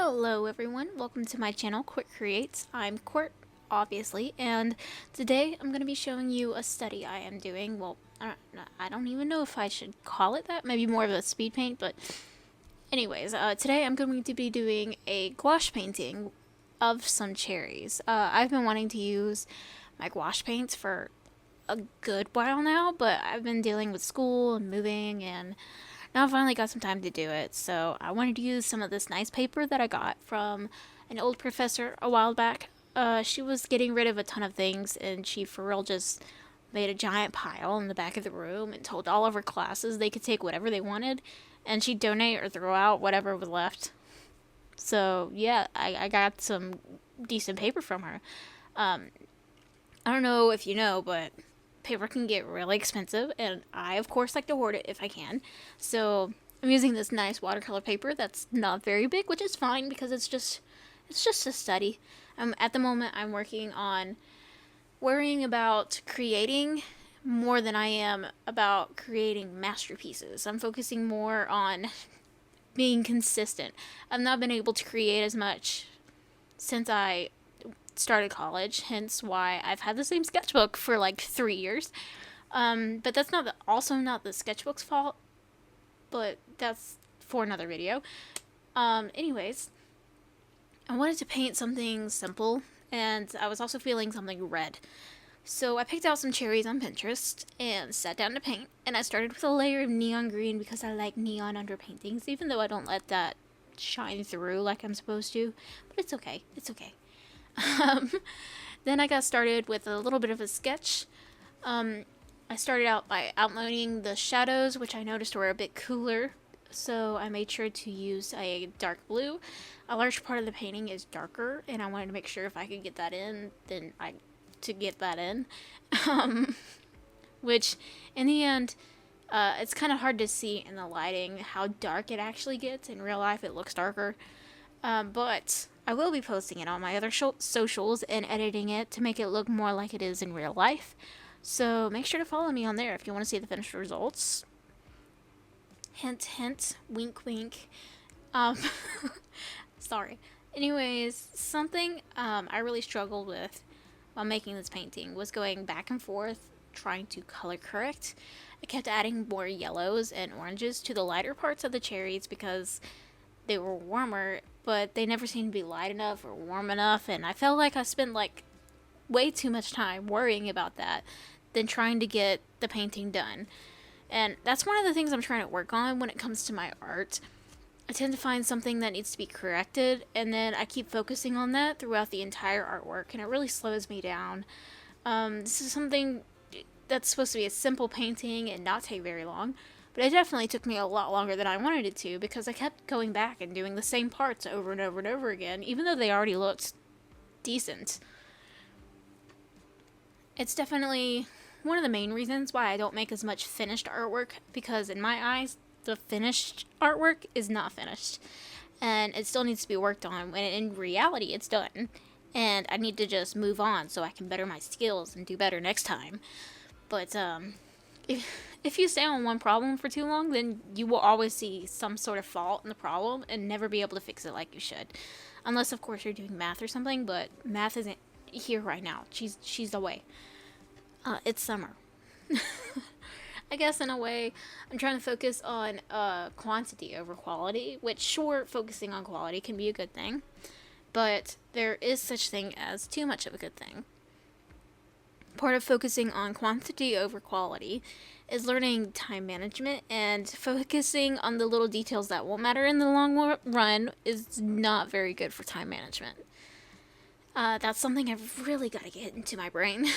Hello everyone, welcome to my channel, Court Creates. I'm Court, obviously, and today I'm going to be showing you a study I am doing. Well, I don't even know if I should call it that, maybe more of a speed paint, but anyways, today I'm going to be doing a gouache painting of some cherries. I've been wanting to use my gouache paints for a good while now, but I've been dealing with school and moving, and now I finally got some time to do it. So I wanted to use some of this nice paper that I got from an old professor a while back. She was getting rid of a ton of things, and she for real just made a giant pile in the back of the room and told all of her classes they could take whatever they wanted, and she'd donate or throw out whatever was left. So yeah, I got some decent paper from her. I don't know if you know, but paper can get really expensive, and I, of course, like to hoard it if I can. So I'm using this nice watercolor paper that's not very big, which is fine because it's just a study. At the moment, I'm worrying about creating more than I am about creating masterpieces. I'm focusing more on being consistent. I've not been able to create as much since I started college, hence why I've had the same sketchbook for like 3 years. But that's also not the sketchbook's fault, but that's for another video. Anyways, I wanted to paint something simple, and I was also feeling something red. So I picked out some cherries on Pinterest and sat down to paint, and I started with a layer of neon green because I like neon under paintings, even though I don't let that shine through like I'm supposed to. But it's okay. It's okay. Then I got started with a little bit of a sketch. I started out by outlining the shadows, which I noticed were a bit cooler, so I made sure to use a dark blue. A large part of the painting is darker, and I wanted to make sure if I could get that in, to get that in. Which, in the end, it's kind of hard to see in the lighting how dark it actually gets. In real life, it looks darker. But I will be posting it on my other socials and editing it to make it look more like it is in real life. So make sure to follow me on there if you want to see the finished results. Hint, hint, wink, wink. Sorry. Anyways, something I really struggled with while making this painting was going back and forth trying to color correct. I kept adding more yellows and oranges to the lighter parts of the cherries because they were warmer, but they never seemed to be light enough or warm enough, and I felt like I spent like way too much time worrying about that than trying to get the painting done. And that's one of the things I'm trying to work on when it comes to my art. I tend to find something that needs to be corrected, and then I keep focusing on that throughout the entire artwork, and it really slows me down. This is something that's supposed to be a simple painting and not take very long, but it definitely took me a lot longer than I wanted it to because I kept going back and doing the same parts over and over and over again, even though they already looked decent. It's definitely one of the main reasons why I don't make as much finished artwork, because in my eyes, the finished artwork is not finished, and it still needs to be worked on, when in reality it's done, and I need to just move on so I can better my skills and do better next time. But if you stay on one problem for too long, then you will always see some sort of fault in the problem and never be able to fix it like you should. Unless, of course, you're doing math or something, but math isn't here right now. She's away. It's summer. I guess in a way, I'm trying to focus on quantity over quality, which sure, focusing on quality can be a good thing, but there is such thing as too much of a good thing. Part of focusing on quantity over quality is learning time management, and focusing on the little details that won't matter in the long run is not very good for time management. That's something I've really got to get into my brain.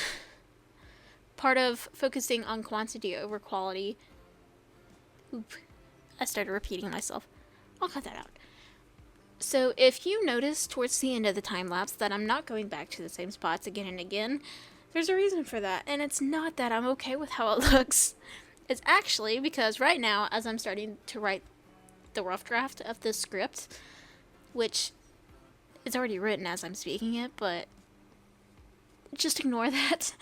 Part of focusing on quantity over quality... Oop, I started repeating myself. I'll cut that out. So if you notice towards the end of the time lapse that I'm not going back to the same spots again and again, there's a reason for that, and it's not that I'm okay with how it looks. It's actually because right now, as I'm starting to write the rough draft of this script, which is already written as I'm speaking it, but just ignore that.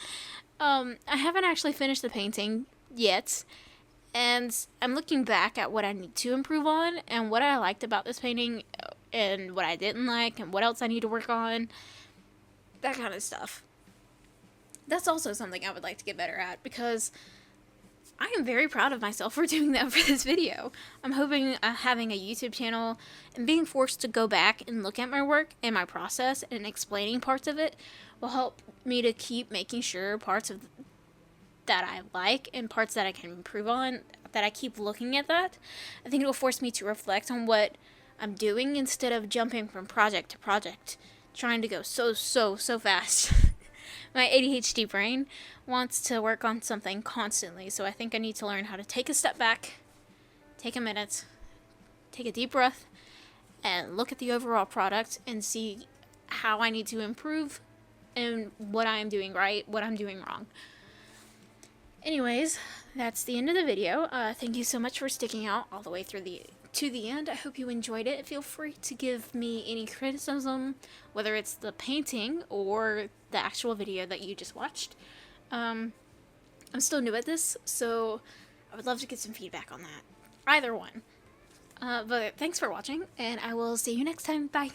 I haven't actually finished the painting yet, and I'm looking back at what I need to improve on, and what I liked about this painting and what I didn't like and what else I need to work on. That kind of stuff. That's also something I would like to get better at, because I am very proud of myself for doing that for this video. I'm hoping having a YouTube channel and being forced to go back and look at my work and my process and explaining parts of it will help me to keep making sure parts of that I like and parts that I can improve on, that I keep looking at that. I think it will force me to reflect on what I'm doing instead of jumping from project to project, trying to go so fast. My ADHD brain wants to work on something constantly, so I think I need to learn how to take a step back, take a minute, take a deep breath, and look at the overall product and see how I need to improve and what I am doing right, what I'm doing wrong. Anyways, that's the end of the video. Thank you so much for sticking out all the way through to the end. I hope you enjoyed it. Feel free to give me any criticism, whether it's the painting or the actual video that you just watched. I'm still new at this, so I would love to get some feedback on that. Either one. But thanks for watching, and I will see you next time. Bye!